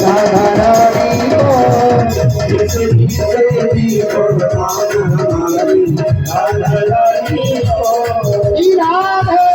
राधा रानी को तेरी तेरी को हमारी राधा रानी को राधे।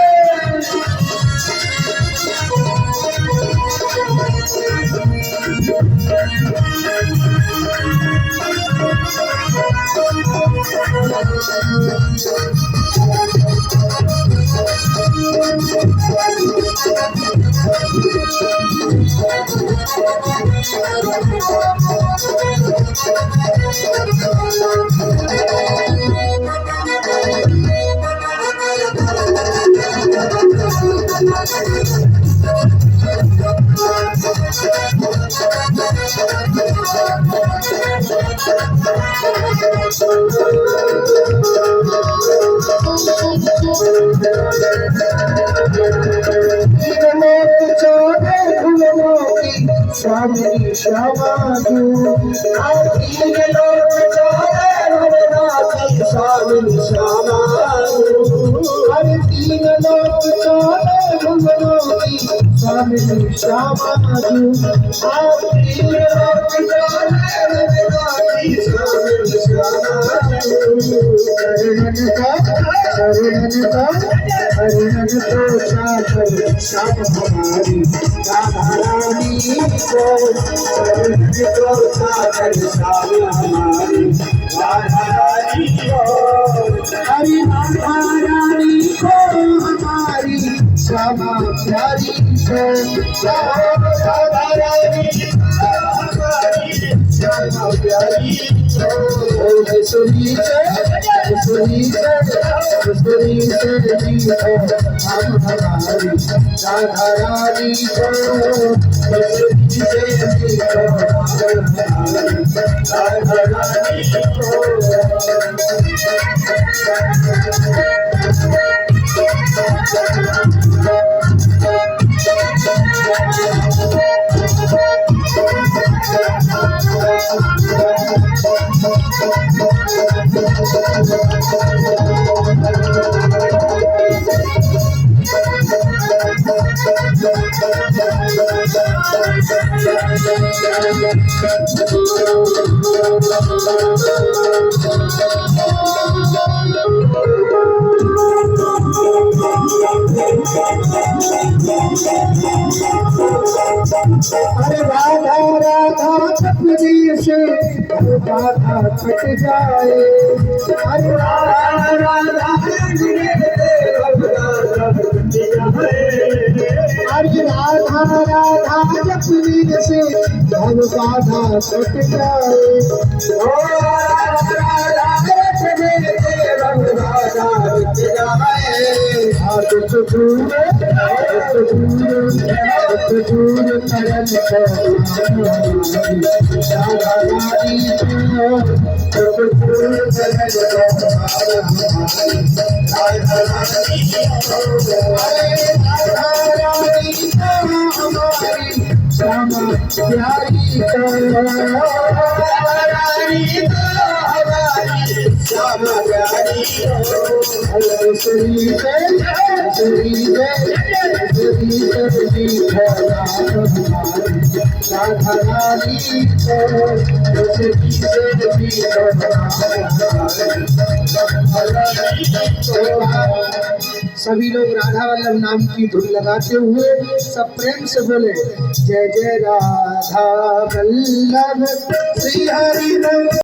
स्वामी श्यामा तीन लोक चौदह स्वामी श्यामा हर तीन लोक चौदह स्वामी श्यामा तीन लोक हरिहर तो चाकर श्याम हमारी राधा रानी को हरिहर तो चाकर श्याम हमारी राधा रानी को हरि राधा रानी को हमारी श्यामा प्यारी को राधा रानी श्यामा प्यारी को सुनी हम हमारी राधा रानी को राधा रानी को। अरे राधा राधा जपने से बाधा कट जाए। अरे राधा राधा अरे राधा राधा जपने से बाधा कट जाए। सभी लोग राधा वल्लभ नाम की धुन लगाते हुए सब प्रेम से बोले जय जय राधा वल्लभ श्री हरि।